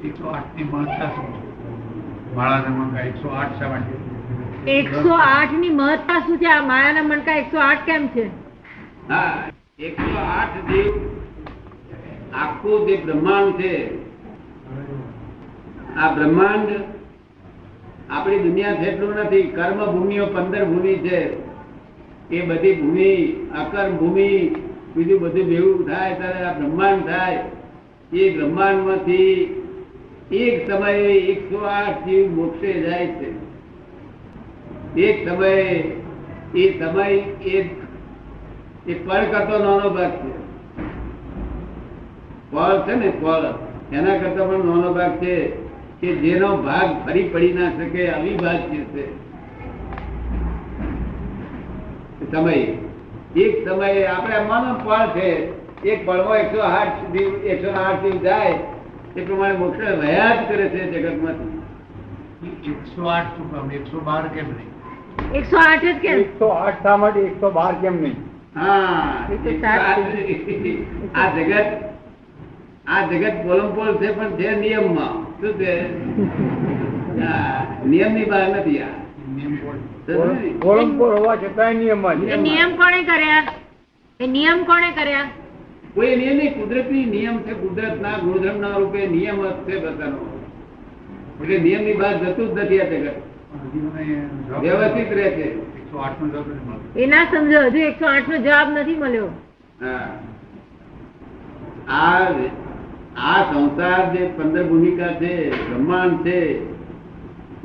108 ની મહત્તા શું છે? માળાના મણકા 108 શા માટે? 108 ની મહત્તા શું છે? આ માયાના મણકા 108 કેમ છે? હા, 108 જીવ આખું જે બ્રહ્માંડ છે, આ બ્રહ્માંડ આપણી દુનિયા છે એટલું નથી. કર્મ ભૂમિઓ 15 ભૂમિ છે. એ બધી ભૂમિ, અકર્મ ભૂમિ, બીજું બધું ભેગું થાય ત્યારે આ બ્રહ્માંડ થાય. એ બ્રહ્માંડમાંથી એક સમયે 108 જીવ મોક્ષે જાય છે. એક સમયે એ સમય એ પળ કરતો નાનો ભાગ છે. પળ છે ને, પળ એના કરતા પણ નાનો ભાગ છે કે જેનો ભાગ ફરી પડી ના શકે અવિભાજ્ય છે. સમય એક સમયે આપણે માનો પળ છે, એક પળમાં 108 જીવ જાય એ પ્રમાણે મોક્ષ રહ્યા જ કરે છે જગતમાંથી. 108 શું કામ? 112 કેમ નહીં? 108 જ કેમ? 108 શા માટે? 112 કેમ નહીં? હા, આ જગત પોલમપોલ છે પણ છે નિયમમાં. શું છે? નિયમ ની બહાર નથી. આ નિયમ બોલ. ગોળંબોળ હોવા છતાંય નિયમમાં છે. એ નિયમ કોણે કર્યા? એ નિયમ કોણે કર્યા? કોઈ નિયમ નહીં, કુદરતી નિયમ છે. કુદરત ના ગુણધર્મ ના રૂપે નિયમ જ છે બધાનો. એટલે નિયમ ની બહાર જતું જ નથી. આ જગત હજી મને જવાબ વ્યવસ્થિત રહે છે. 108 નો જવાબ નથી મળતો. એ ના સમજો, હજુ 108 નો જવાબ નથી મળ્યો. હા, આ સંસાર જે 15 ભૂમિકા છે, બ્રહ્માંડ છે,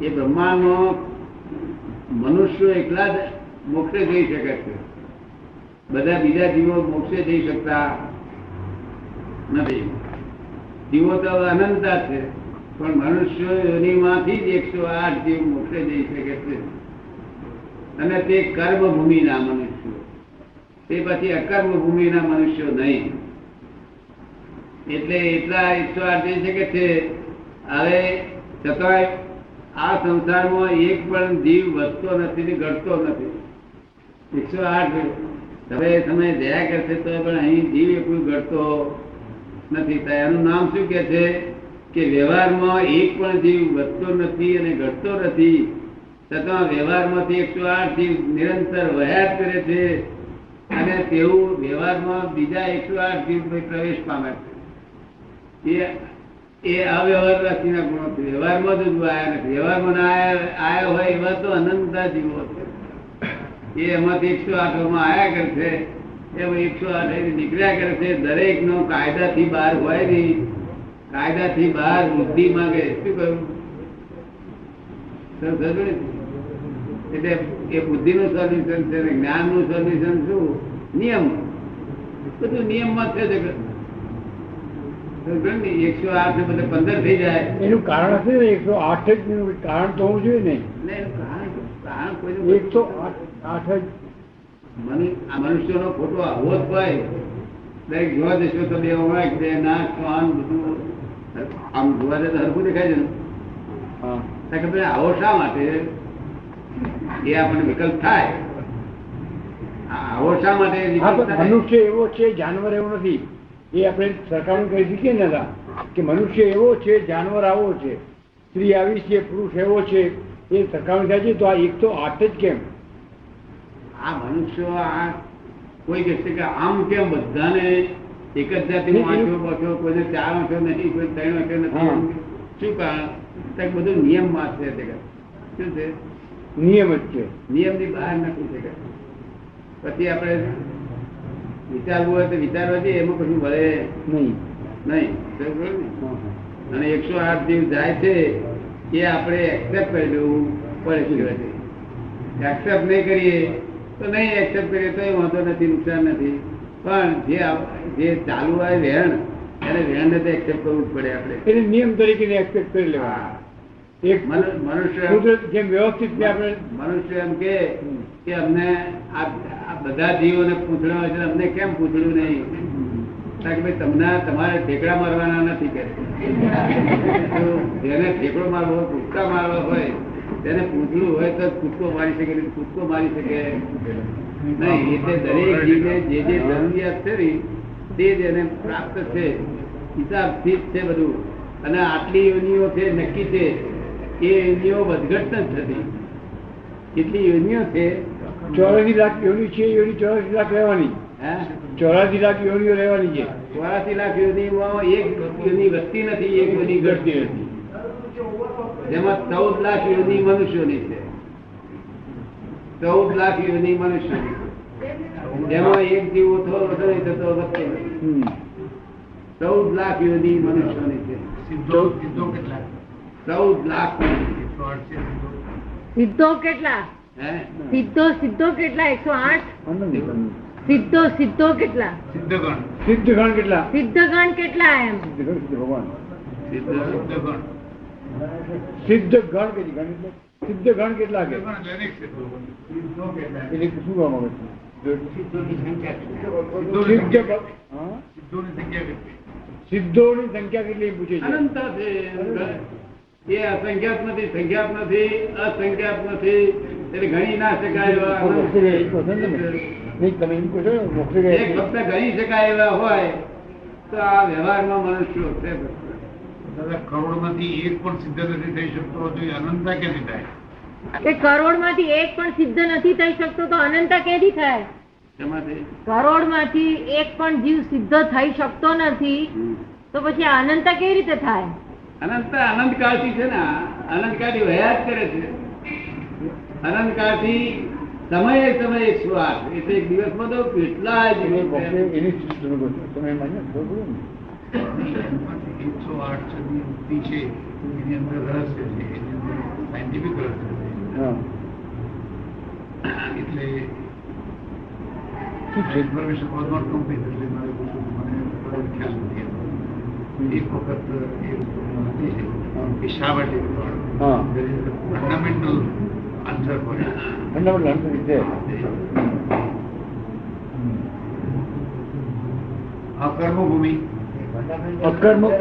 એ બ્રહ્માંડમાં મનુષ્યો એકલા જ મોક્ષે જઈ શકે છે. બધા બીજા જીવો મોક્ષે જઈ શકતા નથી. જીવો તો અનંતા છે, પણ મનુષ્યોમાંથી જ 108 જીવ મોક્ષે જઈ શકે છે. અને તે કર્મ ભૂમિના મનુષ્યો, તે પછી અકર્મ ભૂમિના મનુષ્યો નહીં. એટલે એટલા 108 જઈ શકે છે. હવે છતાંય આ સંસારમાં એક પણ જીવ વધતો નથી ને ઘટતો નથી. 108 હવે સમય દયા કરશે તો પણ અહીં જીવ એકલું ઘટતો નથી. તો એનું નામ શું કે છે કે વ્યવહારમાં એક પણ જીવ વધતો નથી અને ઘટતો નથી. છતાં વ્યવહારમાંથી 108 જીવ નિરંતર વહ્યા જ કરે છે. અને તેવું વ્યવહારમાં બીજા 108 જીવ પ્રવેશ પામે છે. એ અવ્યવહાર રાશિના ગુણો છે. વ્યવહારમાં જ આવ્યા નથી. વ્યવહારમાં ના આવ્યા હોય એવા તો અનંતા જીવો છે. એ એમાંથી 108 માં આવ્યા કરે છે. એમાં 108 નીકળ્યા કરે છે. દરેક નો કાયદાથી બહાર હોય નહીં. કાયદાથી બહાર બુદ્ધિ માંગે. શું કહ્યું? એટલે એ બુદ્ધિ નું સોલ્યુશન છે, જ્ઞાન નું સોલ્યુશન શું? નિયમ. બધું નિયમમાં છે જગત. 108 ને બધે 15 થઈ જાય. એનું કારણ હશે ને? 108 જ નું કારણ તો હોવું જોઈએ ને. કારણ કોઈ 108 જ મનુષ્યનો ફોટો આવો જ હોય. દરેક જોવા જશો તો બે હોય, બે નાક, કાન બધું આમ જોવા જતો હરખું દેખાય છે ને. હા, કે ભાઈ આવો શા માટે? એ આપણને વિકલ્પ થાય. આવો શા માટે વિકલ્પ થાય? મનુષ્ય એવો છે, જાનવર એવો નથી. એ આપણે સરકારને કહી શકીએ ને કે મનુષ્ય એવો છે, જાનવર આવો છે, સ્ત્રી આવી છે, પુરુષ એવો છે. એ સરકારને થાય છે. તો આ 108 જ કેમ? આ મનુષ્યો આ કોઈ કહેશે કે આમ કેમ બધાને એક જ જાતિનો આંખો બચ્યો, કોઈને 4 આંખો નથી, કોઈ 3 આંખો નથી. શું કારણ? બધું નિયમમાં છે જગત. શું છે? નિયમ જ છે. નિયમની બહાર નથી જગત. પછી આપણે વિચારવું હોય તો વિચારવા જઈએ, એમાં કશું મળે નહીં. નહીં. અને 108 જીવ જાય છે એ આપણે એક્સેપ્ટ કરી દેવું પડે છે. એક્સેપ્ટ નહીં કરીએ તો નહીં, એક્સેપ્ટ કરીએ તો વાંધો નથી, નુકસાન નથી. પણ જે ચાલુ હોય વહેણ, એને વહેણને તો એક્સેપ્ટ કરવું જ પડે આપણે. એને નિયમ તરીકે એક્સેપ્ટ કરી લેવા. એક મનુષ્ય જેમ વ્યવસ્થિત આપણે મનુષ્ય એમ કે અમને આ બધા જીવોને પૂછડ્યા હોય છે, અમને કેમ પૂછડ્યું નહીં? કારણ કે ભાઈ તમને તમારે ઠેકડા મારવાના નથી કે જેને ઠેકડો મારવો હોય, કૂદકા મારવા હોય, તેને પૂછડું હોય તો કૂદકો મારી શકે, કૂદકો મારી શકે નહીં. એટલે દરેક જીવને જે જરૂરિયાત છે ને તે જ એને પ્રાપ્ત છે. હિસાબથી જ છે બધું. અને આટલી યોનિઓ છે નક્કી છે એ યોનિઓ વધઘટ નથી થતી. કેટલી યોનિઓ છે? 84 લાખ યોની છે. યોની 84 લાખ રહેવાની. હે 84 લાખ યોનીઓ રહેવાની છે. 84 લાખ યોનિમાં એક યોની વધતી નથી, એક યોની ઘટતી નથી. જેમાં 14 લાખ યોની મનુષ્યોની છે. 14 લાખ યોની મનુષ્યોની છે. જેમાં એક જીવ ઓછો નહીં થતો, વધતો નથી. 14 લાખ યોની મનુષ્યોની છે. સીધો સીધો કેટલા? 14 લાખ. 108 છે સીધો. સિદ્ધો કેટલા? હે સિદ્ધો કેટલા? 108. સિદ્ધો કેટલા? સિદ્ધગણ. સિદ્ધ ગણ કેટલા? સિદ્ધગણ કેટલા? એમ સિદ્ધ ગણ, સિદ્ધ ભગવાન. સિદ્ધગણ. સિદ્ધ ગણ કેટલી? ગણ એટલે સિદ્ધ ગણ કેટલા કે? સિદ્ધગણ એટલે અનેક સિદ્ધો. સિદ્ધો કેટલા? એટલે શું કહેવા માંગે છે? સિદ્ધોની સંખ્યા કેટલી? સિદ્ધ હા? સિદ્ધોની સંખ્યા કેટલી? સિદ્ધોની સંખ્યા કેટલી પૂછે છે? અનંત છે. એ અસંખ્યાત નથી, સંખ્યાત નથી, અસંખ્યાત નથી. એટલે ગણી ના શકાય એવા મોક્ષે ગયા એ કહો છો ને તમે? નહીં, તમે એમ કહો છો ને, મોક્ષે ગયા એક ફક્ત ગણી શકાય એવા હોય તો આ વ્યવહારમાં મનુષ્યો છે. દાદા કરોડમાંથી એક પણ સિદ્ધ નથી થઈ શકતો તો એ અનંતતા ક્યાંથી થાય? કે કરોડમાંથી એક પણ સિદ્ધ નથી થઈ શકતો તો અનંતા કેદી થાય? એમાંથી કરોડમાંથી એક પણ જીવ સિદ્ધ થઈ શકતો નથી તો પછી આ અનંતા કેવી રીતે થાય? અનંતકાળથી છે ને, અનંતકાળથી વયા જ કરે છે. અનંતકાળથી સમયે સમયે 108 એટલે એક દિવસમાં તો કેટલા જ એ મોક્ષે એની સ્થિતિ તમે કહો છો. તમે માન્ય બરોબર ને? 108 સદી યુક્તિ છે એની અંદર રહસ્ય છે, એની અંદર સાયન્ટિફિક રહસ્ય છે. હા એટલે શું છે? Information was not complete. એટલે મારે પૂછવું મને બરાબર ખ્યાલ નથી એનો. એક વખત એ વસ્તુ હતી છે કે શા માટે હા. ફંડામેન્ટલ આન્સર હોય. ફંડામેન્ટલ આન્સર છે. આ કર્મભૂમિ અકર્મ હા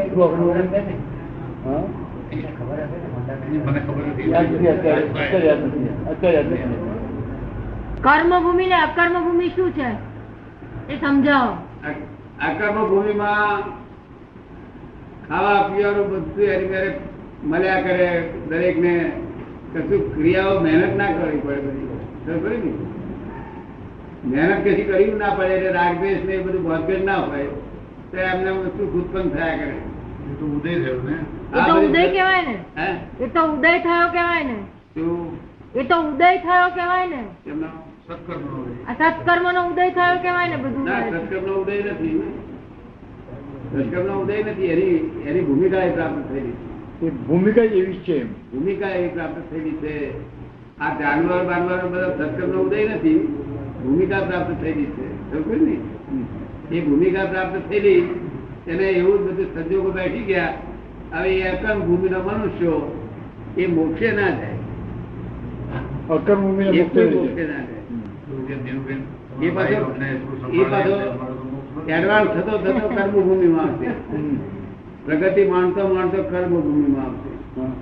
મને ખબર નથી. યાદ નથી અત્યારે. અત્યારે યાદ નથી. અત્યારે યાદ નથી. કર્મભૂમિ ને અકર્મભૂમિ શું છે એ સમજાવો. આકર્મ ભૂમિમાં ખાવા પીવાનું બધું એની મેરે મળ્યા કરે. દરેક ને કશું ક્રિયાઓ મહેનત ના કરવી પડે. બધી મહેનત કશી કરવી ના પડે. એટલે રાગદ્વેષ ને એ બધું ભોગેડ ના હોય તો એમને સુખ ઉત્પન્ન થયા કરે. એ તો ઉદય થયો ને. એ તો ઉદય કહેવાય ને. હે એ તો ઉદય થયો કહેવાય ને. શું એ તો ઉદય થયો કહેવાય ને. એમનો સત્કર્મનો ઉદય. આ સત્કર્મ નો ઉદય થયો કહેવાય ને. બધું ના, સત્કર્મનો ઉદય નથી. સત્કર્મનો ઉદય નથી. એની ભૂમિકા એ પ્રાપ્ત થયેલી છે. એ ભૂમિકા જ એવી છે એમ. ભૂમિકા એવી પ્રાપ્ત થયેલી છે. આ જાનવર બાનવર બધા સત્કર્મનો ઉદય નથી, ભૂમિકા પ્રાપ્ત થયેલી છે. સમજ્યું ને? એ ભૂમિકા પ્રાપ્ત થયેલી એને એવું જ બધું સંજોગો બેઠી ગયા. હવે એ અકર્મ ભૂમિના મનુષ્યો એ મોક્ષે ના જાય. અકર્મ ભૂમિને એ મુક્ત કોઈ થઈ મોક્ષે જાય. ના જાય. જે દેવબેન એ પાછો ભાઈઓને એટલું એ પાછો સંભાળે છે, અમારો તો મોક્ષ નથી. એડવાન્સ થતો થતો કર્મભૂમિમાં આવશે. હમ. પ્રગતિ માણતો માણતો કર્મભૂમિમાં આવશે. હા.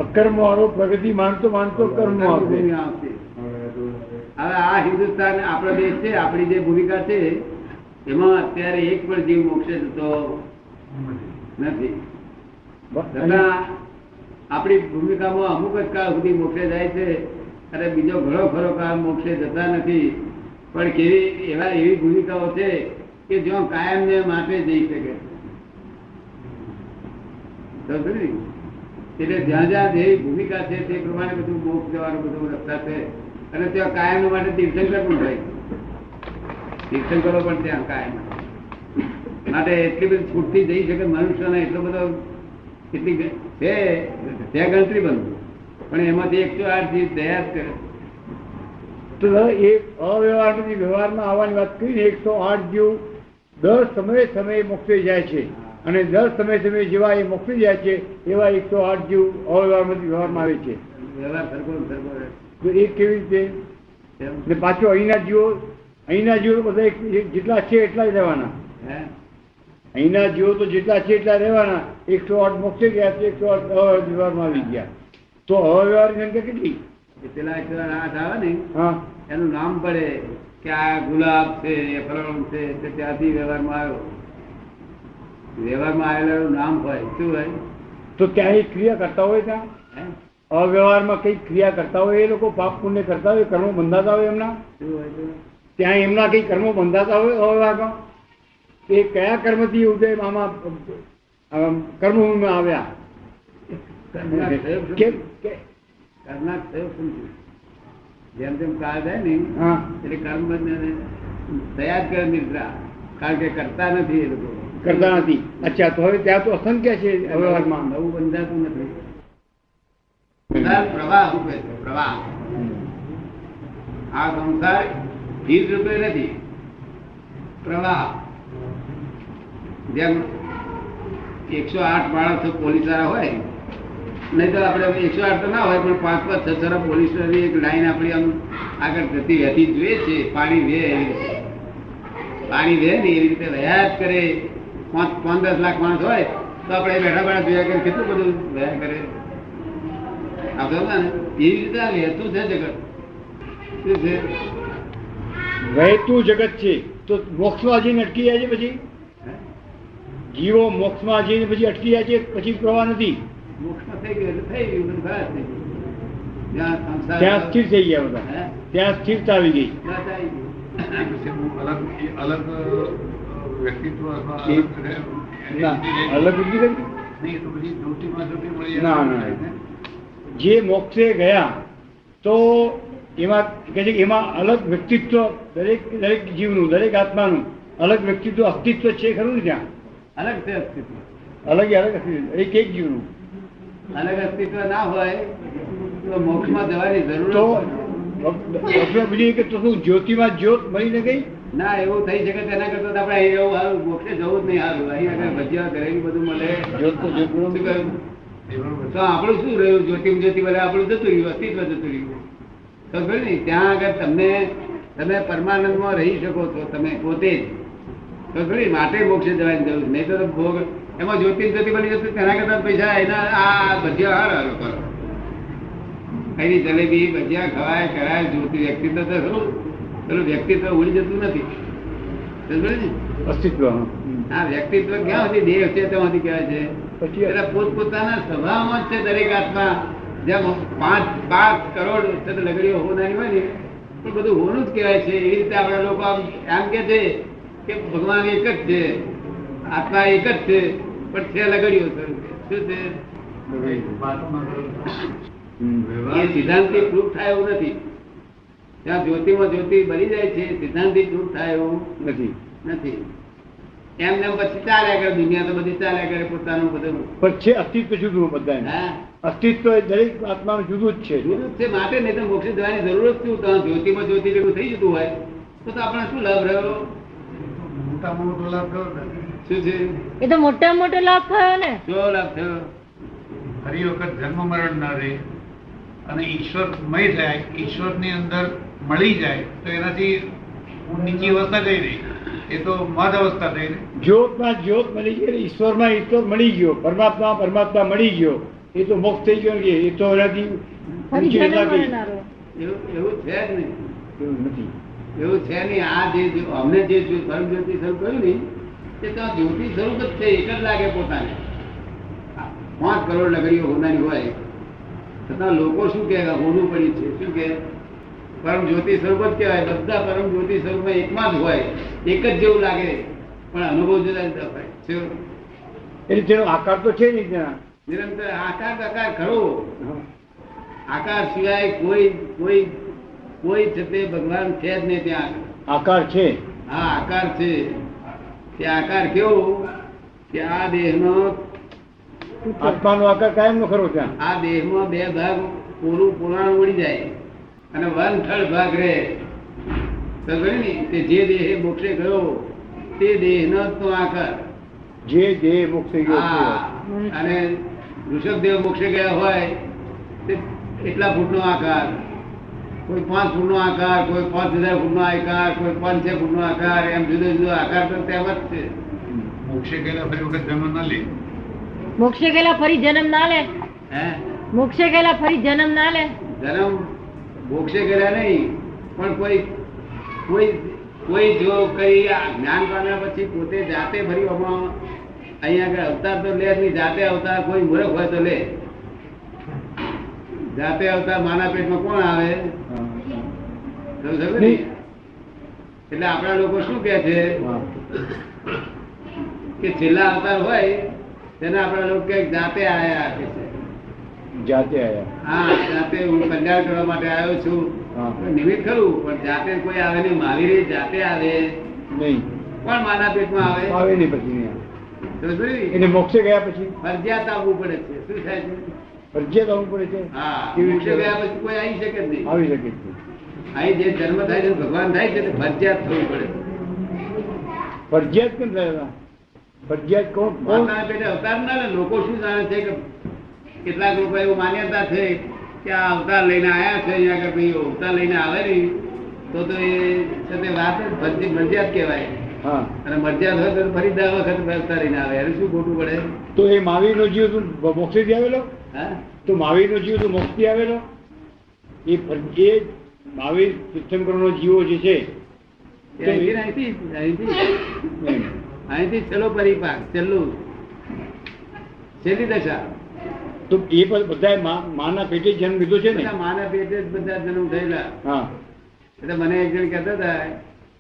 અકર્મ વાળો પ્રગતિ માનતો માનતો કર્મ આવશે. કર્મભૂમિમાં આવશે. હવે આ હિન્દુસ્તાન આપણો દેશ છે, આપણી જે ભૂમિકા છે એમાં અત્યારે એક પણ જીવ મોક્ષે જતો નથી. છતાં આપણી ભૂમિકામાં અમુક જ કાળ સુધી મોક્ષે જાય છે અને બીજો ઘણો ખરો કાળ મોક્ષે જતા નથી. પણ એવી ભૂમિકાઓ છે કે જ્યાં કાયમ ને માટે જઈ શકે. સમજો ને? એટલે જ્યાં જ્યાં જે ભૂમિકા છે તે પ્રમાણે બધું મોક્ષ જવાનું બધું રસ્તા છે. અને ત્યાં કાયમ માટે તીર્થંકર પણ થાય. તીર્થંકરો પણ ત્યાં કાયમ માટે એટલી બધી છૂટથી જઈ શકે મનુષ્યને. એટલો બધો કેટલી છે ત્યાં ગણતરી બંધ. પણ એમાંથી 108 જીવ દયા જ કરે. તો એ અવ્યવહારમાંથી વ્યવહારમાં આવવાની વાત કરીને 108 જીવ દર સમયે મોક્ષે જાય છે. અને દર સમયે જેવા એ મોક્ષે જાય છે એવા 108 જીવ અવ્યવહારમાંથી વ્યવહારમાં આવે છે. વ્યવહાર સરખો સરખો રહે. તો એ કેવી રીતે? એમ. ને પાછો અહીંના જીવો બધા જેટલા છે એટલા જ રહેવાના. હે? અહીંના જીવો તો જેટલા છે એટલા રહેવાના. 108 મોક્ષે ગયા છે, 108 અવ્યવહારમાં આવી ગયા. તો અવ્યવહારની સંખ્યા કેટલી? એ પેલા 108 આવે ને હા એનું નામ પડે કે આ ગુલાબ છે, એ ફલાણું છે, તે ત્યાંથી વ્યવહારમાં આવ્યો. વ્યવહારમાં આવેલાનું નામ હોય શું હોય? તો ત્યાં એ ક્રિયા કરતા હોય, ત્યાં હે? અવ્યવહારમાં કઈ ક્રિયા કરતા હોય, એ લોકો પાપ પુણ્ય કરતા હોય, કર્મો બંધાતા હોય એમના, શું હોય છે? ત્યાં એમના કઈ કર્મો બંધાતા હોય અવ્યવહારમાં, એ કયા કર્મથી ઉદય આમાં કર્મભૂમિમાં આવ્યા? કર્મના થયો શું? કેમ કે કર્મના થયો શું છે? જેમ જેમ કાળ જાય ને હા એટલે કર્મ બંધને થયા જ કરે નિદ્રા, કારણ કે કરતા નથી એ લોકો, કરતા નથી. અચ્છા, તો હવે ત્યાં તો અસંખ્ય છે અવ્યવહારમાં. નવું બંધાતું નથી. સંસાર પ્રવાહ રૂપે છે, પ્રવાહ. આ સંસાર ધીર રૂપે નથી, પ્રવાહ. જેમ 108 માણસો પોલીસ વાળા હોય, નહીં તો આપણે 108 તો ના હોય, પણ 5-5, 6 પોલીસની એક લાઈન આપણી આમ આગળ જતી વહેતી જોઈએ છે. પાણી વે એવી રીતે, પાણી વે ને એવી રીતે વહ્યા જ કરે. 5-10 લાખ માણસ હોય તો આપણે બેઠા બેઠા જોયા કરે કેટલું બધું વહ્યા કરે. આપડે ને એવી રીતે આ વહેતું છે જગત. શું છે? વહેતું જગત છે. તો મોક્ષમાં જઈને અટકી જાય છે, પછી જીવો મોક્ષમાં જઈને પછી અટકી જાય છે, પછી પ્રવાહ નથી, મોક્ષમાં થઈ ગયું એટલે થઈ ગયું, બધું ખરાબ થઈ ગયું. જ્યાં સંસાર ત્યાં સ્થિર થઈ ગયા બધા, હે? ત્યાં સ્થિરતા આવી ગઈ. બસ આવી ગયું. અલગ વ્યક્તિત્વ અથવા એ- ના, અલગ બુદ્ધિ કરી? નહીં તો પછી જ્યોતિમાં જ્યોતિ મળી ના, ના. જે મોક્ષે ગયા તો એમાં કહે છે કે એમાં અલગ વ્યક્તિત્વ, દરેક જીવનું, દરેક આત્માનું અલગ વ્યક્તિત્વ, અસ્તિત્વ છે ખરું ને ત્યાં? અલગ છે અસ્તિત્વ. અલગ અસ્તિત્વ, એક જીવનું. અલગ અસ્તિત્વ ના હોય તો મોક્ષમાં જવાની જરૂર તો જ બીજું કે તો શું જ્યોતિમાં જ્યોત મળીને ગઈ? ના. એવું થઈ શકે તેના કરતા તો આપણે અહીં એવું સારું, મોક્ષે જવું જ નહીં સારું. અહીં આગળ ભજીયા ઘરેલું બધું મળે. જ્યોત તો જ્યોત શું કહ્યું? તો આપણું શું રહ્યું? જ્યોતિ બોલે આપણું જતું રહ્યું, અસ્તિત્વ જતું રહ્યું. તો ખબર ને ત્યાં આગળ તમે પરમાનંદમાં રહી શકો છો, તમે પોતે જ. તો ખબર ને? માટે મોક્ષે જવાની જરૂર નહીં. તો ભોગ એમાં જ્યોતિ બની જતું, તેના કરતા પૈસા એના આ ભજીયા હારા લોકો એની જલેબી ભજીયા ખવાય કરાય. જ્યોતિ વ્યક્તિત્વ તો ખરું, પેલું વ્યક્તિત્વ ઉડી જતું નથી. સમજે ને? અસ્તિત્વ. આ વ્યક્તિત્વ ક્યાં સુધી દેહ છે ત્યાં સુધી કહેવાય છે. પછી એટલે પોતપોતાના સ્વભાવમાં જ છે દરેક આત્મા. જેમ 5 કરોડ લગડીઓ હોનારી હોય ને એ બધું હોનું જ કહેવાય છે. એવી રીતે આપણે લોકો આમ કે છે કે ભગવાન એક જ છે, આત્મા એક જ છે, પણ છે લગડીઓ સ્વરૂપે. શું છે? એ સિદ્ધાંતથી પ્રૂફ થાય એવું નથી. ત્યાં જ્યોતિમાં જ્યોતિ બની જાય છે, સિદ્ધાંતથી પ્રૂફ થાય એવું નથી. નથી. એમને પછી ચાલ્યા કરે, દુનિયા તો બધી ચાલ્યા કરે પોતાનું બધું. પણ છે અસ્તિત્વ જુદું બધા. હા, અસ્તિત્વ એ દરેક આત્માનું જુદું જ છે. જુદું જ છે. માટે નહીં તો મોક્ષે જવાની જરૂર જ શું? તો જ્યોતિમાં જ્યોતિ જેવું થઈ જતું હોય તો આપણે શું લાભ રહ્યો? મોટામાં મોટો લાભ થયો ને. શું છે? એ તો મોટા મોટો લાભ થયો ને. શું લાભ થયો? ફરી વખત જન્મ મરણ ના રહે અને ઈશ્વરમય થાય, ઈશ્વરની અંદર મળી જાય તો એનાથી નીચી અવસ્થા કઈ રહી? એ તો મદ અવસ્થા થઈ ને. જ્યોતમાં જ્યોત મળી ગઈ, ઈશ્વરમાં ઈશ્વર મળી ગયો, પરમાત્મા મળી ગયો, એ તો મોક્ષ થઈ ગયો ને. એ તો એનાથી ફરી નીચે જન્મ ના ગઈ. મળનારો. એવું છે જ નહીં. એવું નથી. એવું છે નહીં. આ જે અમને જે પરમ જ્યોતિ સ્વરૂપ કહ્યું ને તે તો જ્યોતિ સ્વરૂપ જ છે. એક જ લાગે પોતાને. 5 કરોડ લગડીઓ હોનારી હોય છતાં લોકો શું કહે? હોનું પડ્યું છે. શું કહે? પરમ જ્યોતિ સ્વરૂપ જ કહેવાય. બધા પરમ જ્યોતિ સ્વરૂપમાં એકમાં જ હોય, એક જ જેવું લાગે, પણ અનુભવ જુદા જુદા હોય. શું? એટલે તેનો આકાર તો છે નહીં ત્યાં. નિરંતર આકાર ખરો. આકાર સિવાય કોઈ છે તે ભગવાન છે જ નહીં ત્યાં. આકાર છે. હા, આકાર છે. તે આકાર કેવો કે આ દેહનો, આત્માનો આકાર કાયમ નો ખરો ત્યાં. આ દેહમાં 2 ભાગ પુરાણ ઉડી જાય અને 1/3 ભાગ રહે. સમજ્યો ને? તે જે દેહે મોક્ષે ગયો તે દેહનો જ તો આકાર. જે દેહ મોક્ષ ગયો છે. હા, અને ઋષભદેવ મોક્ષે ગયા હોય તે એટલા ફૂટનો આકાર, કોઈ 5 ફૂટનો આકાર, કોઈ 5000 ફૂટનો આકાર, કોઈ 500 ફૂટનો આકાર, એમ જુદો જુદો આકાર તો તેમ જ છે. મોક્ષે ગયેલા ફરી વખત જન્મ ના લે. મોક્ષે ગયેલા ફરી જન્મ ના લે. હે? મોક્ષે ગયેલા ફરી જન્મ ના લે. જન્મ મોક્ષે ગયા નહીં, પણ કોઈ જો કઈ જ્ઞાન પામ્યા પછી પોતે જાતે ફરી અહીંયા આગળ અવતાર તો લે જ નહીં. જાતે અવતાર કોઈ મૂર્ખ હોય તો લે. જાતે અવતાર માના પેટમાં કોણ આવે? સમજ ને? નહીં. એટલે આપણા લોકો શું કે છે હા. કે છેલ્લા અવતાર હોય તેને આપણા લોકો કે જાતે આયા કે છે. જાતે આયા. હા, જાતે હું કલ્યાણ કરવા માટે આવ્યો છું. હા. નિમિત્ત ખરું, પણ જાતે કોઈ આવે નહીં. મહાવીર જાતે આવે. નહીં કોણ માના પેટમાં આવે? આવે નહીં પછી નહીં આવે. સમજ પડી? એને મોક્ષે ગયા પછી ફરજિયાત આવવું પડે છે. શું થાય છે? ફરજિયાત આવવું પડે છે. હા, કેવી મોક્ષે રીતે? ગયા પછી કોઈ આવી શકે જ નહીં. આવી શકે છે. અહીં જે જન્મ થાય છે ભગવાન થાય છે તે ફરજિયાત થવું પડે. ફરજિયાત કેમ થયેલા? ફરજિયાત કોણ કોણ? માતાના પેટે અવતાર ના લે. લોકો શું જાણે છે કે કેટલાક લોકો એવું માન્યતા છે કે આ અવતાર લઈને આયા છે અહીંયા આગળ ભાઈ અવતાર લઈને આવે નહીં તો એ છે તે વાત જ મરજિયાત કહેવાય. હા. અને મરજિયાત હોય તો ફરી 10 વખત અવતાર લઈને આવે. એને શું ખોટું પડે? તો એ મહાવીરનો જીવ તું મોક્ષેથી આવેલો? હા, તો મહાવીરનો જીવ તો મોક્ષથી આવેલો? એ મહાવીર તીર્થંકરનો જીવો જે છે એ અહીંથી છેલ્લો પરિપાક, છેલ્લી દશા. તો એ બધા માના પેટે જન્મ લીધો છે ને? બધા માના પેટે જ બધા જન્મ થયેલા. હા. એટલે મને એક જણ કહેતા હતા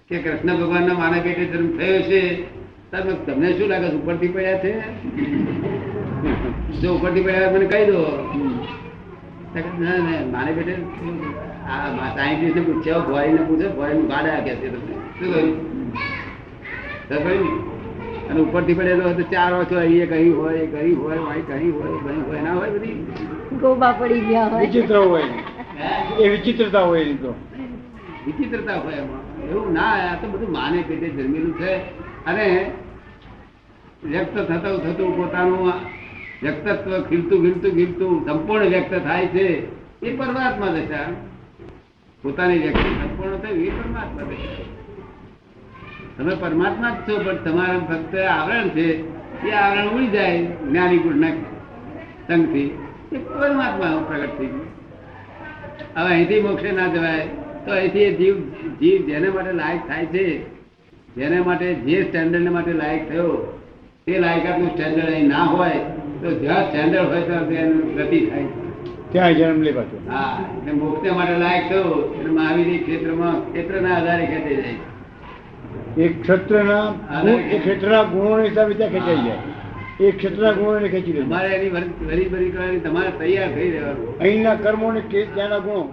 કે કૃષ્ણ ભગવાનના માના પેટે જન્મ થયો છે. તમને શું લાગે છે ઉપરથી પડ્યા છે? જો ઉપરથી પડ્યા મને કહી દો. ના ના, માને પેટે આ સાયન્ટિસ્ટને પૂછ્યા, ભોરીને પૂછો, ભોરીનું ગાડા કે છે તમને શું કહ્યું? અને ઉપરથી પડેલો હોય તો 4 વર્ષો અહીં કહી હોય, કહી હોય, કહી હોય, ના હોય બધી ગોબા પડી ગયા હોય. વિચિત્ર હોય એ વિચિત્રતા હોય એની તો. વિચિત્રતા હોય એમાં. એવું ના, આ તો બધું માને પેટે જન્મેલું છે. અને વ્યક્ત થતું પોતાનું વ્યક્તત્વ ખીલતું સંપૂર્ણ વ્યક્ત થાય છે એ પરમાત્મા દશા. પોતાની વ્યક્તિ સંપૂર્ણ થયું એ પરમાત્મા દશા. તમે પરમાત્મા જ છો, પણ તમારા ફક્ત આવરણ છે. એ આવરણ ઉડી જાય જ્ઞાની ગુણના સંગથી એ પરમાત્મા પ્રગટ થઈ ગયું. હવે અહીંથી મોક્ષે ના જવાય તો અહીંથી જીવ જેને માટે લાયક થાય છે, જેને માટે જે સ્ટેન્ડર્ડ માટે લાયક થયો તે લાયકાતનું સ્ટેન્ડર્ડ અહીં ના હોય તો જ્યાં સ્ટેન્ડર્ડ હોય ત્યાં તેનું ગતિ થાય. ત્યાં જન્મ લે પાછો. હા, એટલે મોક્ષ માટે લાયક થયો એટલે મહાવીર ક્ષેત્રના આધારે ખેંચાઈ જાય. એ ક્ષેત્રના ગુણોને હિસાબે ત્યાં ખેંચાઈ જાય. એ ક્ષેત્રના ગુણોને ખેંચી લે. તમારે એની વરી કરવાની તમારે તૈયાર થઈ રહેવાનું. અહીંના કર્મો ને ત્યાંના ગુણો